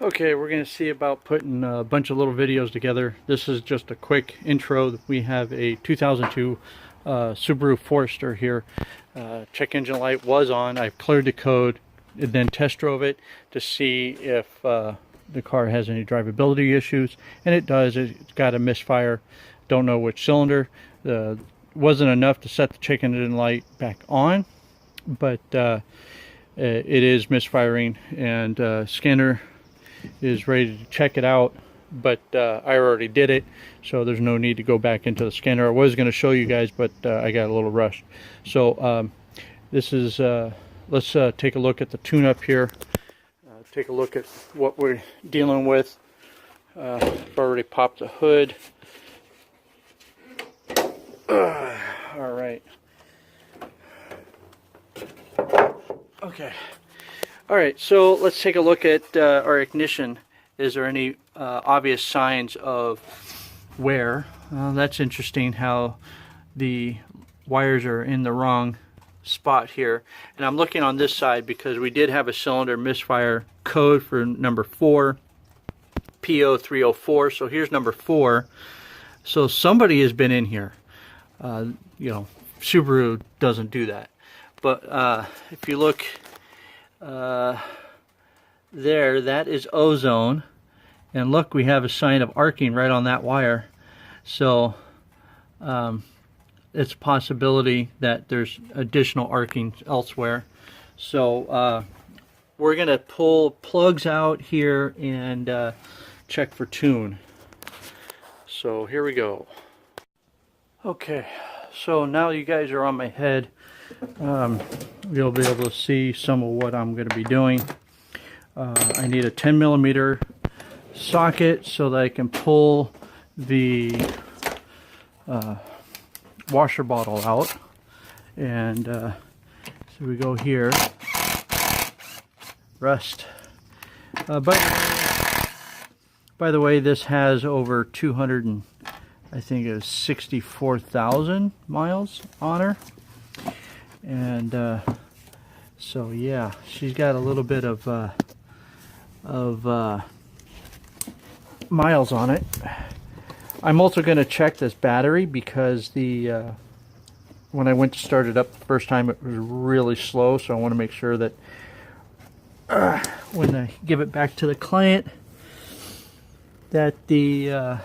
Okay, we're going to see about putting a bunch of little videos together. This is just a quick intro. We have a 2002 Subaru Forester here. Check engine light was on. I've cleared the code and then test drove it to see if the car has any drivability issues, and it does. It's got a misfire. Don't know which cylinder. Wasn't enough to set the check engine light back on, but it is misfiring, and scanner is ready to check it out, but I already did it, so there's no need to go back into the scanner. I was going to show you guys, but I got a little rushed. So this is let's take a look at the tune-up here. Take a look at what we're dealing with. I've already popped the hood. All right. Okay. All right, so let's take a look at our ignition. Is there any obvious signs of wear? That's interesting how the wires are in the wrong spot here. And I'm looking on this side because we did have a cylinder misfire code for number 4, P.O.V. So here's number 4. So somebody has been in here. You know, Subaru doesn't do that. But if you look there, that is ozone, and look, we have a sign of arcing right on that wire. So it's a possibility that there's additional arcing elsewhere. So we're gonna pull plugs out here and check for tune. So here we go. Okay, so now you guys are on my head. You'll be able to see some of what I'm going to be doing. I need a 10mm socket so that I can pull the washer bottle out. And so we go here. Rust. By the way, this has over 200 and I think it was 64,000 miles on her. And so yeah, she's got a little bit of miles on it. I'm also going to check this battery because the when I went to start it up the first time, it was really slow. So I want to make sure that when I give it back to the client, that the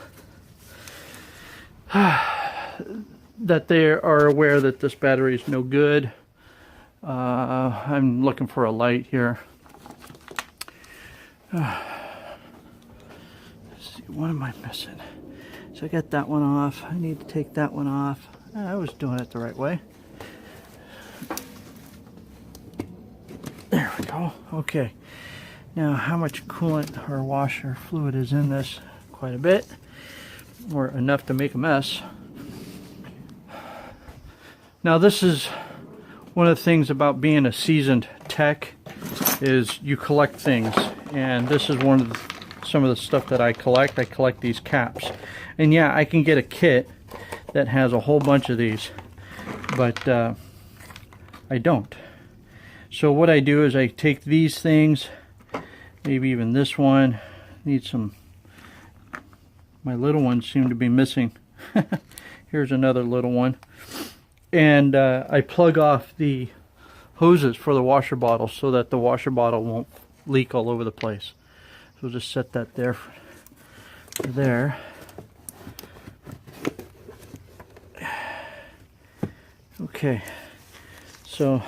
that they are aware that this battery is no good. I'm looking for a light here. Let's see, what am I missing? So I got that one off. I need to take that one off. I was doing it the right way. There we go. Okay. Now, how much coolant or washer fluid is in this? Quite a bit, or enough to make a mess. Now, this is one of the things about being a seasoned tech, is you collect things, and this is one of some of the stuff that I collect. I collect these caps, and yeah, I can get a kit that has a whole bunch of these, but I don't. So what I do is I take these things, maybe even this one, need some. My little ones seem to be missing. Here's another little one. And I plug off the hoses for the washer bottle so that the washer bottle won't leak all over the place. So we'll just set that there for there. Okay, so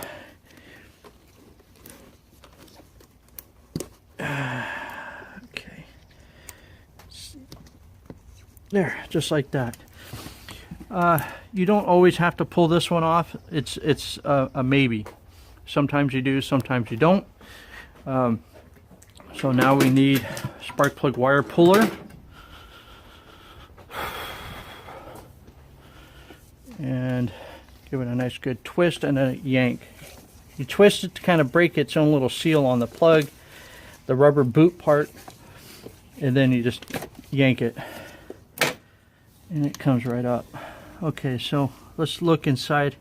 okay, there, just like that. You don't always have to pull this one off. It's a maybe. Sometimes you do, sometimes you don't. So now we need spark plug wire puller. And give it a nice good twist and a yank. You twist it to kind of break its own little seal on the plug, the rubber boot part, and then you just yank it. And it comes right up. Okay, so let's look inside.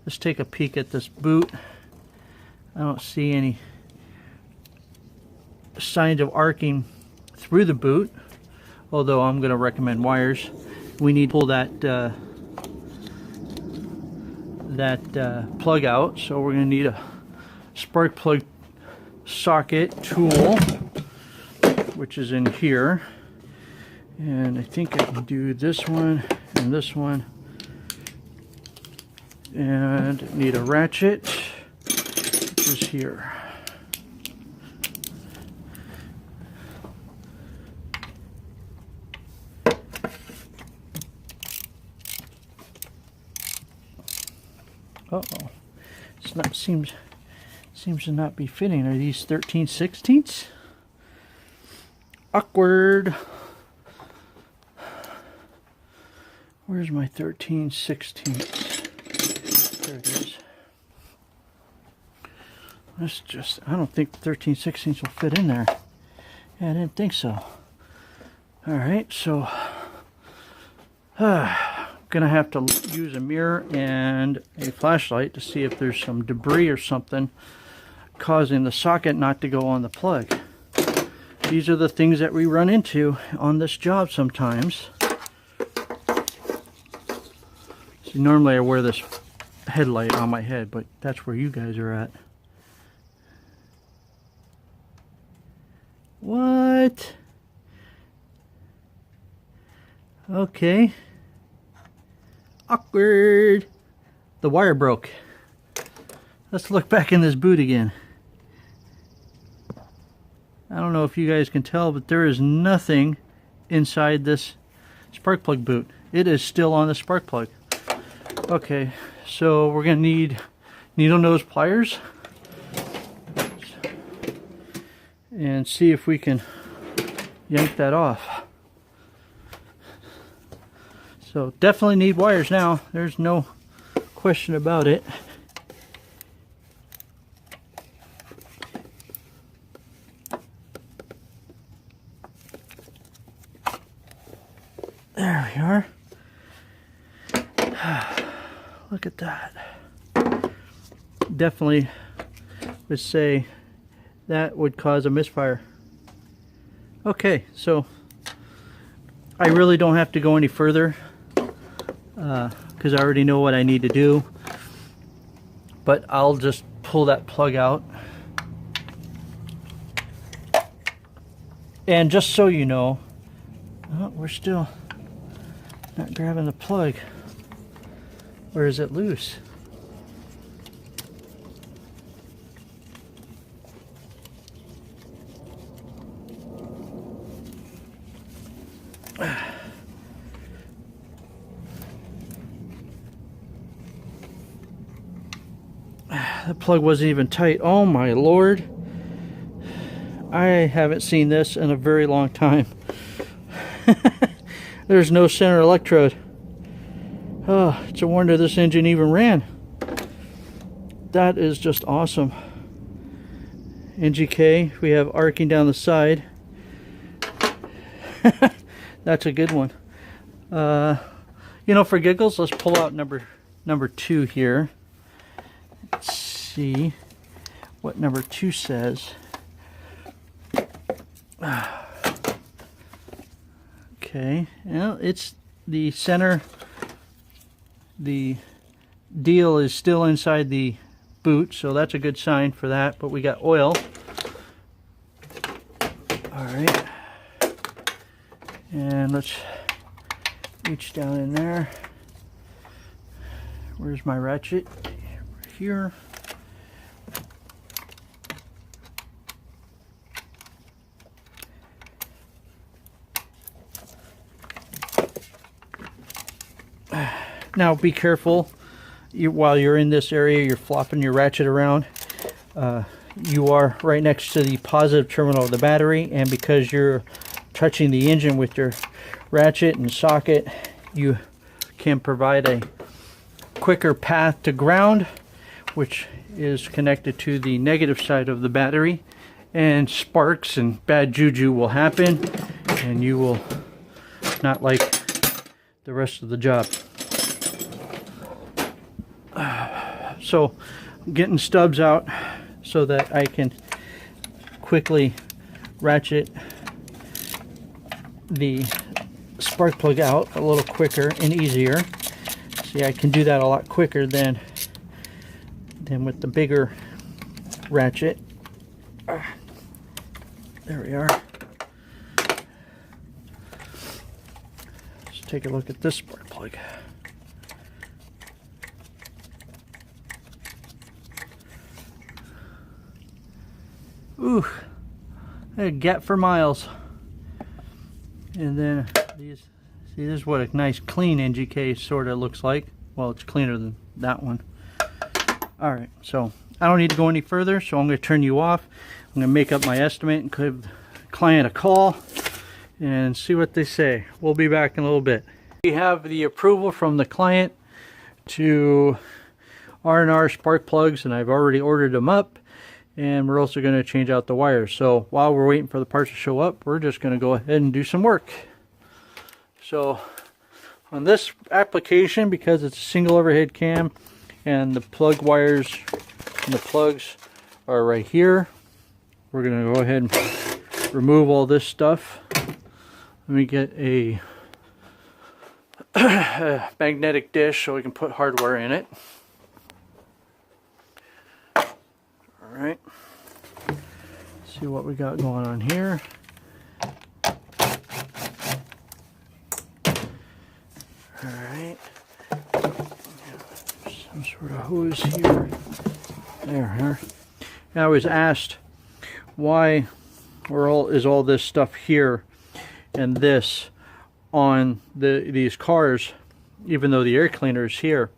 Let's take a peek at this boot. I don't see any signs of arcing through the boot, although I'm going to recommend wires. We need to pull that plug out, so we're going to need a spark plug socket tool, which is in here, and I think I can do this one and this one, and need a ratchet, which is here. Uh-oh, it's not, seems to not be fitting. Are these 13/16? Awkward. Where's my 13/16? There it is. Let's just, I don't think 13/16 will fit in there. Yeah, I didn't think so. Alright, so gonna have to use a mirror and a flashlight to see if there's some debris or something causing the socket not to go on the plug. These are the things that we run into on this job sometimes. See, normally I wear this headlight on my head, but that's where you guys are at. What? Okay. Awkward. The wire broke. Let's look back in this boot again. I don't know if you guys can tell, but there is nothing inside this spark plug boot. It is still on the spark plug. Okay, so we're gonna need needle nose pliers and see if we can yank that off. So definitely need wires now. There's no question about it. There we are. Look at that. Definitely would say that would cause a misfire. Okay, so I really don't have to go any further because I already know what I need to do, but I'll just pull that plug out. And just so you know, oh, we're still not grabbing the plug. Or is it loose? The plug wasn't even tight. Oh my lord. I haven't seen this in a very long time. There's no center electrode. Oh, it's a wonder this engine even ran. That is just awesome. NGK, we have arcing down the side. That's a good one. You know, for giggles, let's pull out number 2 here. Let's see what number 2 says. Okay, well, it's the center. The deal is still inside the boot, so that's a good sign for that. But we got oil. All right, and let's reach down in there. Where's my ratchet? Right here. Now be careful while you're in this area, you're flopping your ratchet around. You are right next to the positive terminal of the battery, and because you're touching the engine with your ratchet and socket, you can provide a quicker path to ground, which is connected to the negative side of the battery, and sparks and bad juju will happen, and you will not like the rest of the job. So getting stubs out so that I can quickly ratchet the spark plug out a little quicker and easier. See, I can do that a lot quicker than with the bigger ratchet. There we are. Let's take a look at this spark plug. Ooh, a gap for miles. And then these, see, this is what a nice clean NGK sort of looks like. Well, it's cleaner than that one. All right, so I don't need to go any further, so I'm going to turn you off. I'm going to make up my estimate and give the client a call and see what they say. We'll be back in a little bit. We have the approval from the client to R&R spark plugs, and I've already ordered them up, and we're also going to change out the wires. So while we're waiting for the parts to show up, we're just going to go ahead and do some work. So on this application, because it's a single overhead cam and the plug wires and the plugs are right here, we're going to go ahead and remove all this stuff. Let me get a magnetic dish so we can put hardware in it. Alright, see what we got going on here. Alright, some sort of hose here. There. I was asked why is all this stuff here and this on these cars, even though the air cleaner is here.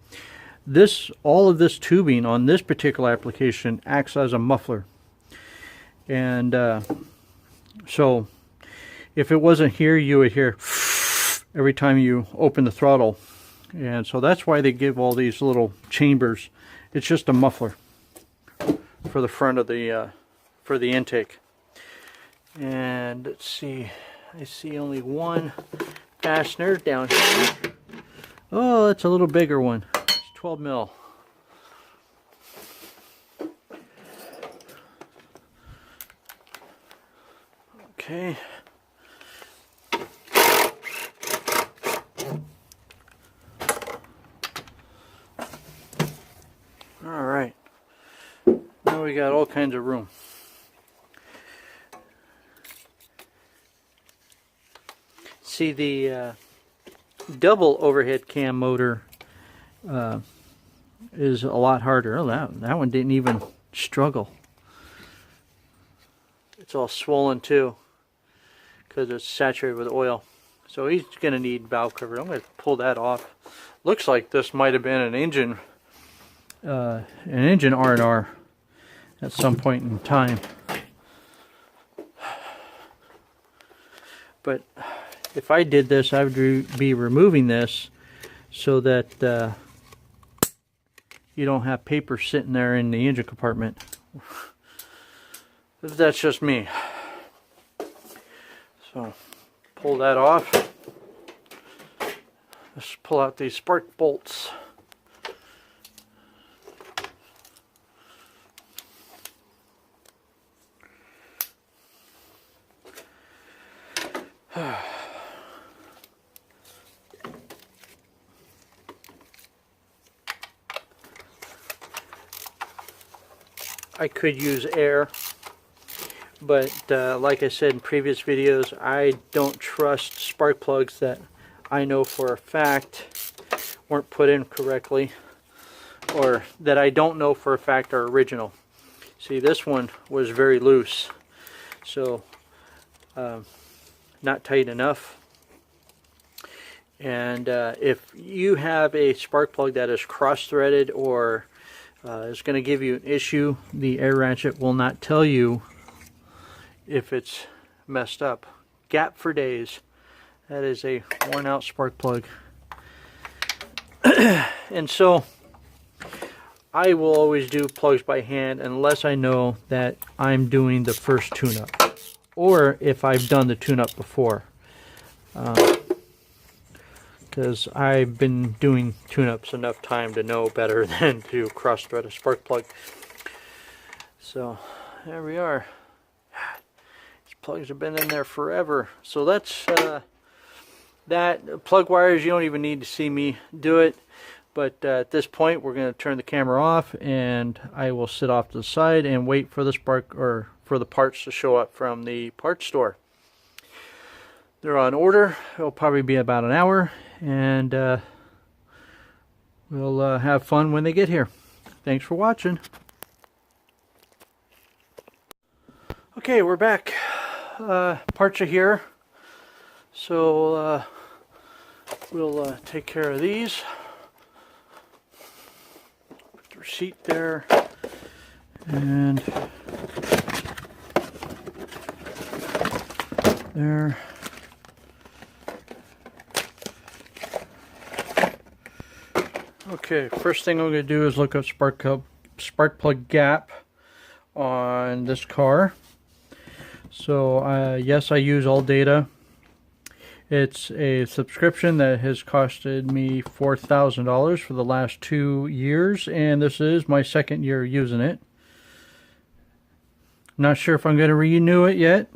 All of this tubing on this particular application acts as a muffler, and so if it wasn't here, you would hear every time you open the throttle, and so that's why they give all these little chambers. It's just a muffler for the front of the for the intake. And let's see, I see only one fastener down here. Oh, that's a little bigger one. 12 mil. Okay. All right. Now we got all kinds of room. See, the double overhead cam motor is a lot harder. Oh, that one didn't even struggle. It's all swollen too because it's saturated with oil. So he's going to need valve cover. I'm going to pull that off. Looks like this might have been an engine R&R at some point in time. But if I did this, I would be removing this so that you don't have paper sitting there in the engine compartment. That's just me. So pull that off. Let's pull out these spark bolts. I could use air, but like I said in previous videos, I don't trust spark plugs that I know for a fact weren't put in correctly, or that I don't know for a fact are original. See, this one was very loose, so not tight enough. And if you have a spark plug that is cross-threaded or is going to give you an issue, the air ratchet will not tell you if it's messed up. Gap for days. That is a worn out spark plug. And so I will always do plugs by hand unless I know that I'm doing the first tune-up, or if I've done the tune-up before. Because I've been doing tune-ups enough time to know better than to cross-thread a spark plug. So there we are. It's Plugs have been in there forever. So that's that. Plug wires, you don't even need to see me do it. But at this point, we're going to turn the camera off, and I will sit off to the side and wait for the spark or for the parts to show up from the parts store. They're on order. It'll probably be about an hour, and we'll have fun when they get here. Thanks for watching. Okay, we're back. Parts are here, so we'll take care of these. Put the receipt there, and there. Okay, first thing I'm going to do is look up spark plug gap on this car. So yes, I use AllData. It's a subscription that has costed me $4,000 for the last 2 years, and this is my second year using it. Not sure if I'm going to renew it yet.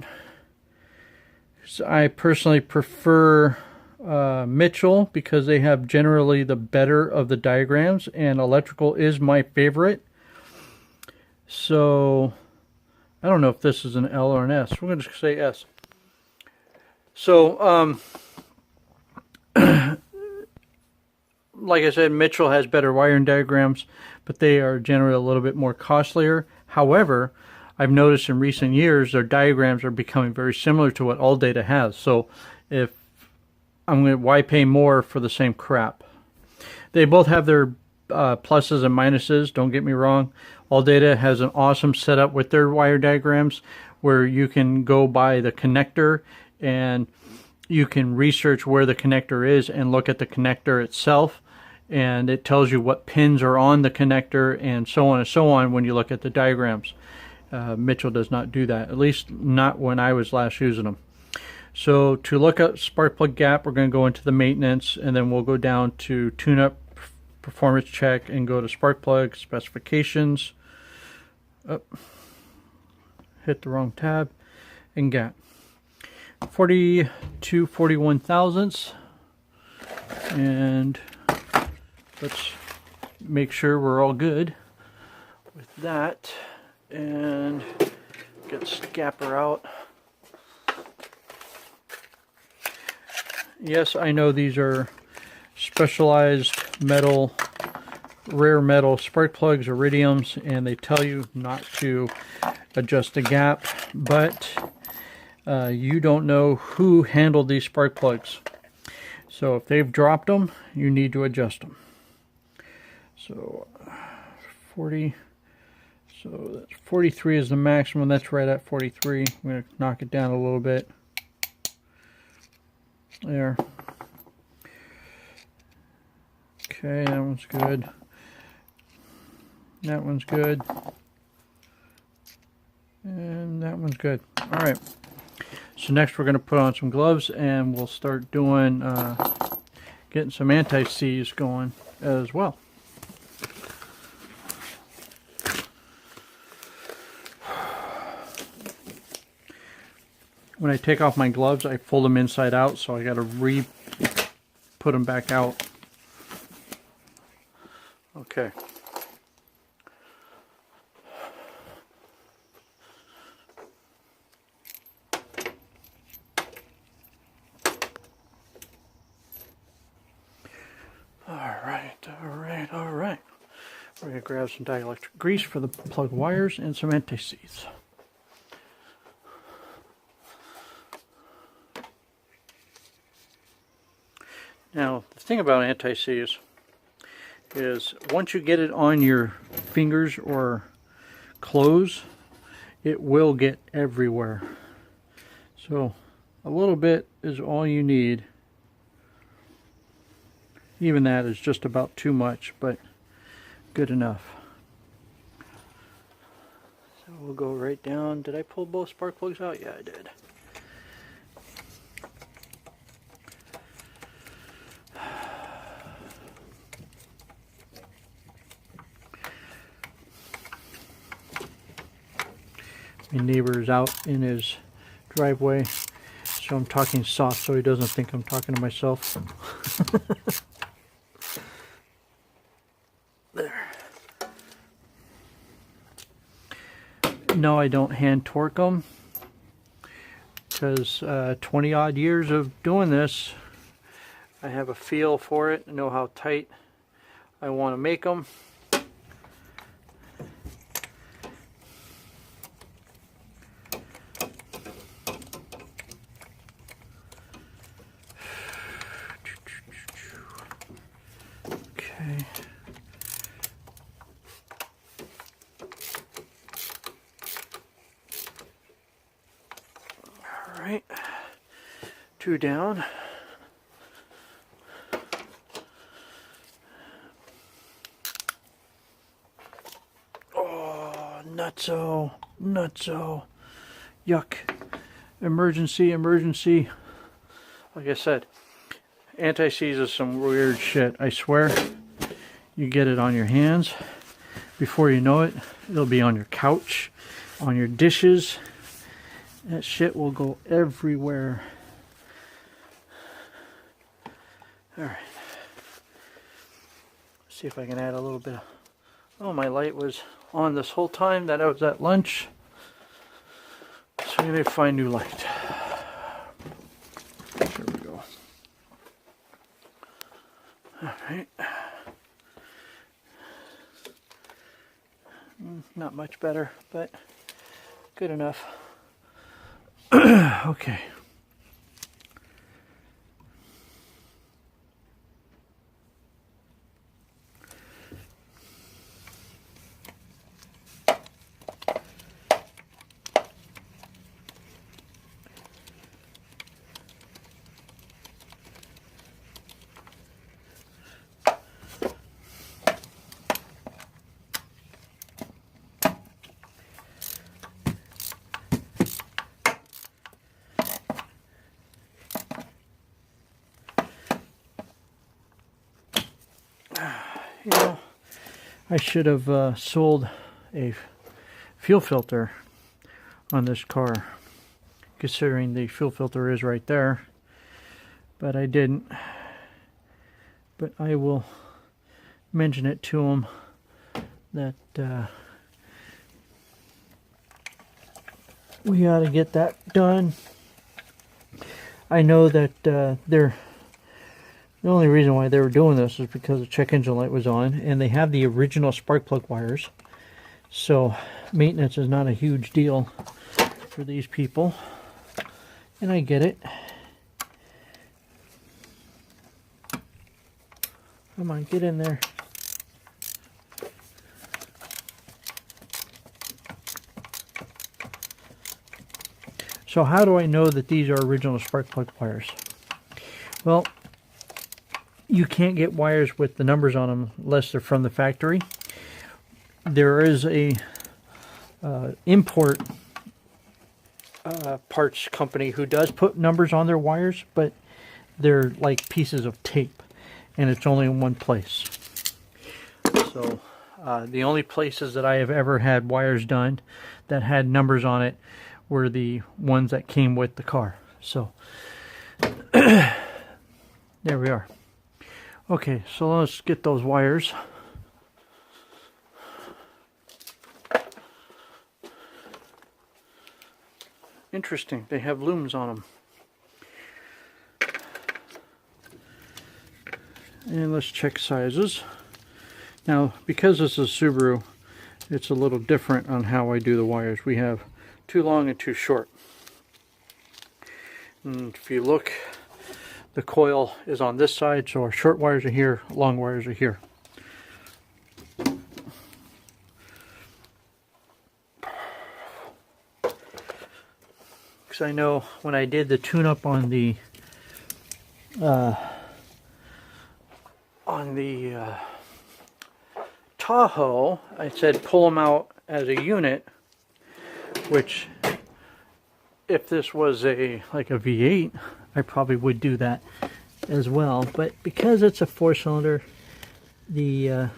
So I personally prefer Mitchell because they have generally the better of the diagrams, and electrical is my favorite. So I don't know if this is an L or an S. We're going to say S. So like I said, Mitchell has better wiring diagrams, but they are generally a little bit more costlier. However, I've noticed in recent years their diagrams are becoming very similar to what AllData has. So if why pay more for the same crap? They both have their pluses and minuses, don't get me wrong. AllData has an awesome setup with their wire diagrams where you can go by the connector and you can research where the connector is and look at the connector itself, and it tells you what pins are on the connector and so on when you look at the diagrams. Mitchell does not do that, at least not when I was last using them. So to look up spark plug gap, we're going to go into the maintenance, and then we'll go down to tune-up, performance check, and go to spark plug specifications. Oh, hit the wrong tab, and gap. 42.41 thousandths, and let's make sure we're all good with that, and get Scapper out. Yes, I know these are specialized metal, rare metal spark plugs, iridiums, and they tell you not to adjust the gap, but you don't know who handled these spark plugs. So if they've dropped them, you need to adjust them. So 40, so that's 43 is the maximum. That's right at 43. I'm going to knock it down a little bit. There. Okay, that one's good. That one's good. And that one's good. Alright. So next we're going to put on some gloves, and we'll start doing, getting some anti-seize going as well. When I take off my gloves, I fold them inside out, so I got to put them back out. Okay. All right. We're going to grab some dielectric grease for the plug wires and some anti-seize. Now, the thing about anti-seize is once you get it on your fingers or clothes, it will get everywhere. So a little bit is all you need. Even that is just about too much, but good enough. So we'll go right down. Did I pull both spark plugs out? Yeah, I did. My neighbor is out in his driveway. So I'm talking soft so he doesn't think I'm talking to myself. There. No, I don't hand torque them because 20 odd years of doing this, I have a feel for it. I know how tight I want to make them. Okay. All right. 2 down. Oh, nutso, nutso. Yuck. Emergency, emergency. Like I said, anti-seize is some weird shit. I swear, you get it on your hands. Before you know it, it'll be on your couch, on your dishes. That shit will go everywhere. Alright. See if I can add a little bit of... Oh, my light was on this whole time that I was at lunch. So we may find new light. There we go. Alright. Not much better, but good enough. Okay. You know, I should have sold a fuel filter on this car, considering the fuel filter is right there, but I didn't. But I will mention it to them that we ought to get that done. I know that the only reason why they were doing this is because the check engine light was on, and they have the original spark plug wires. So maintenance is not a huge deal for these people, and I get it. Come on, get in there. So how do I know that these are original spark plug wires? Well, you can't get wires with the numbers on them unless they're from the factory. There is a import parts company who does put numbers on their wires, but they're like pieces of tape, and it's only in one place. So the only places that I have ever had wires done that had numbers on it were the ones that came with the car. So there we are. Okay, so let's get those wires. Interesting, they have looms on them. And let's check sizes. Now, because this is Subaru, it's a little different on how I do the wires. We have too long and too short. And if you look, the coil is on this side, so our short wires are here, long wires are here. Because I know when I did the tune-up on the Tahoe, I said pull them out as a unit, which if this was like a V8, I probably would do that as well. But because it's a 4-cylinder, it's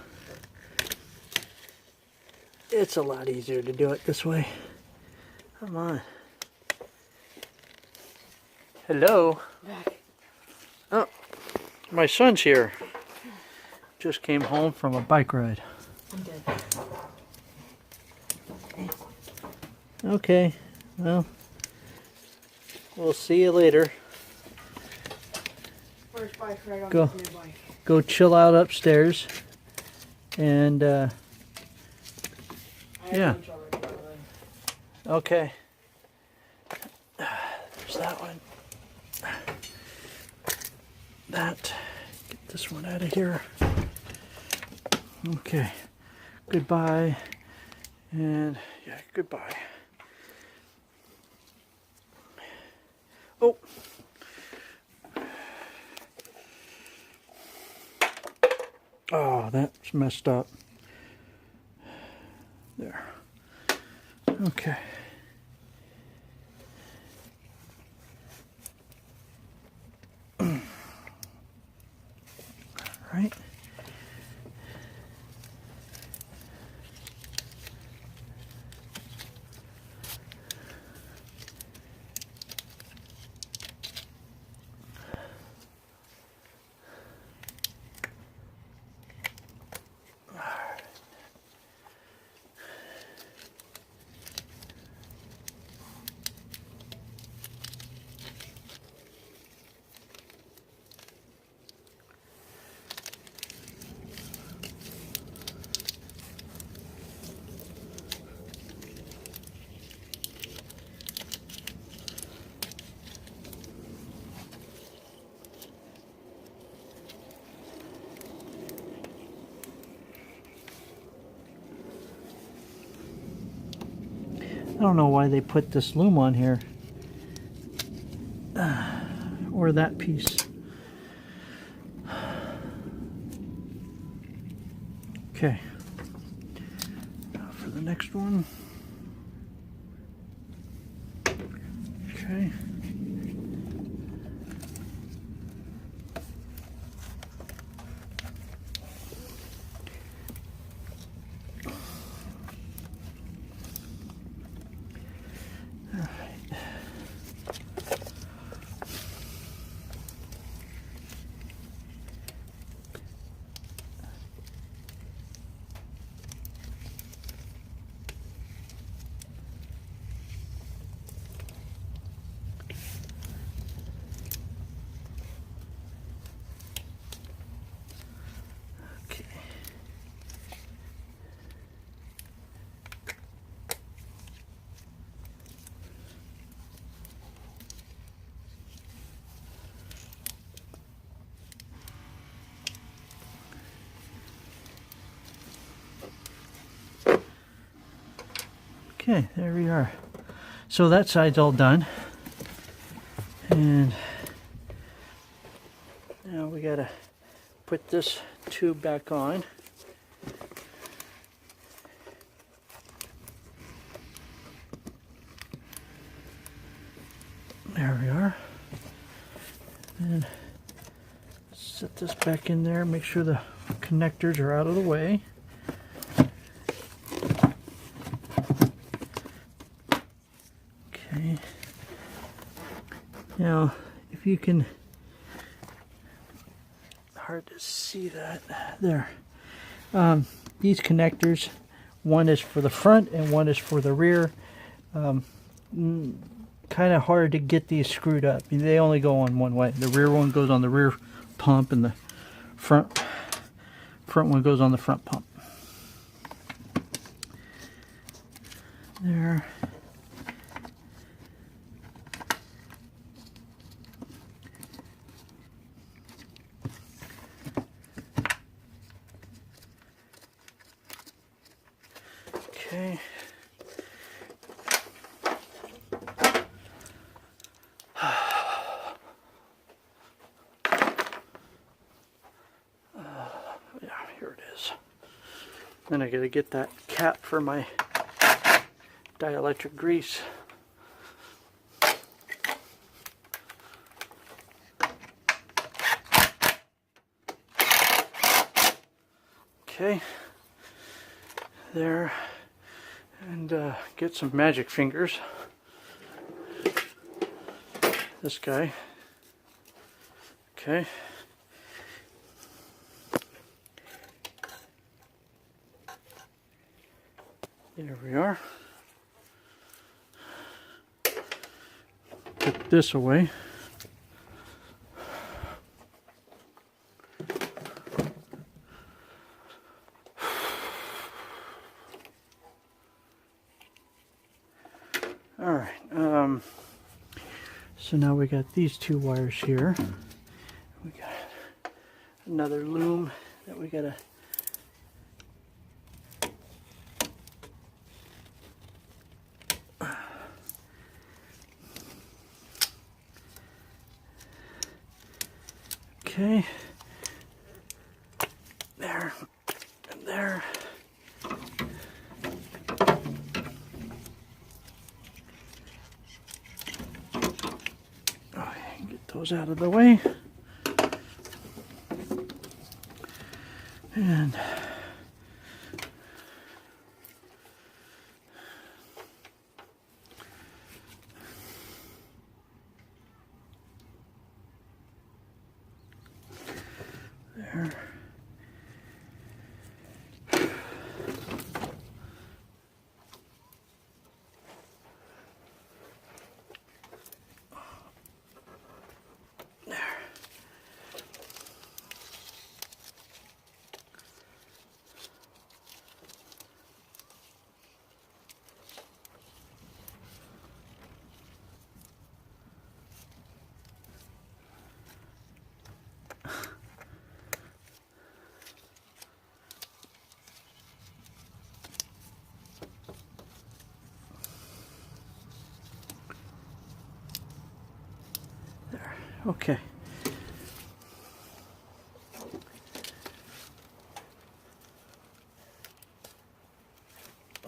a lot easier to do it this way. Come on. Hello. Oh, my son's here. Just came home from a bike ride. Okay, well, we'll see you later. First bike ride on Go, this new bike. go chill out upstairs, and yeah. Okay. There's that one. That. Get this one out of here. Okay. Goodbye. And yeah, goodbye. Oh. Oh, that's messed up. There. Okay. All right. I don't know why they put this loom on here. Or that piece. Okay. Now for the next one. Okay. Okay, there we are. So that side's all done. And now we gotta put this tube back on. There we are. And set this back in there, make sure the connectors are out of the way. Okay. Now, if you can, hard to see that there. These connectors, one is for the front and one is for the rear. Kind of hard to get these screwed up. They only go on one way. The rear one goes on the rear pump, and the front one goes on the front pump. There. Okay. Yeah, here it is. Then I gotta get that cap for my dielectric grease. Okay, there, and get some magic fingers. this guy. Okay. There we are. Put this away. All right. So now we got these two wires here. We got another loom that we gotta. Okay. There and there. Those out of the way, and there. Okay.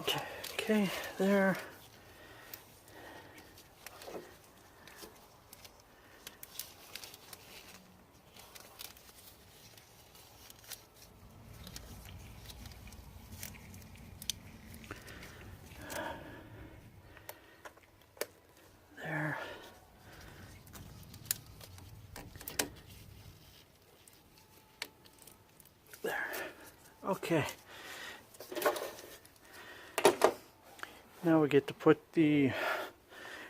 Okay, there. There. There. Okay. Now we get to put the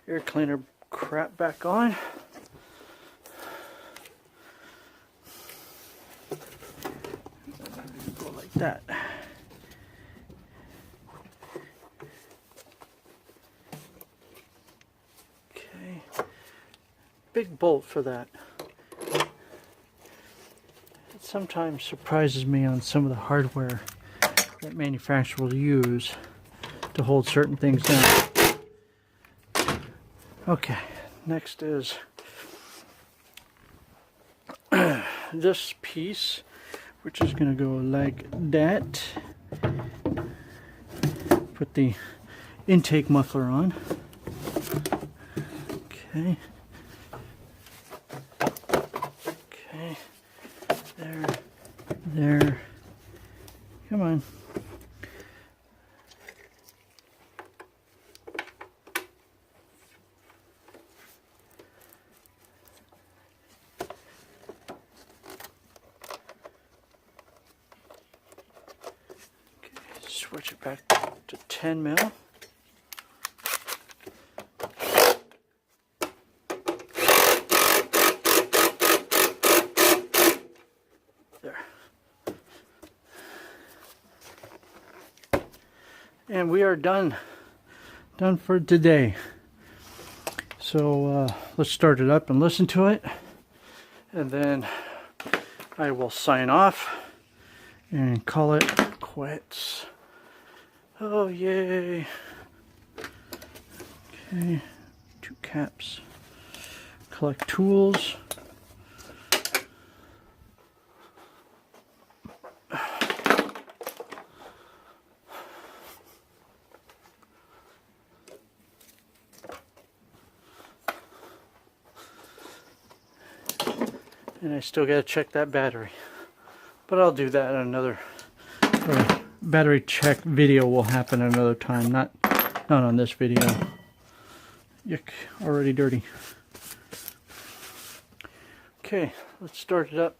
air cleaner crap back on. Go like that. Okay. Big bolt for that. It sometimes surprises me on some of the hardware that manufacturers will use to hold certain things down. Okay, next is this piece, which is going to go like that. Put the intake muffler on. Okay. Okay. There. Come on. Switch it back to 10 mil. There. And we are done for today. So let's start it up and listen to it, and then I will sign off and call it quits. Oh, yay. Okay, 2 caps. Collect tools. And I still gotta check that battery. But I'll do that in another battery check video will happen another time, not on this video. Yuck, already dirty. Okay, let's start it up.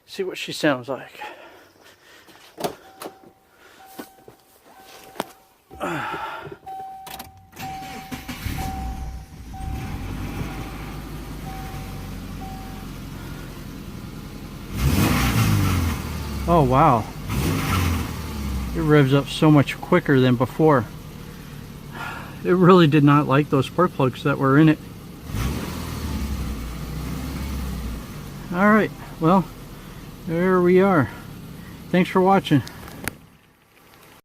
See what she sounds like. Oh wow, it revs up so much quicker than before. It really did not like those spark plugs that were in it. Alright, well, there we are. Thanks for watching.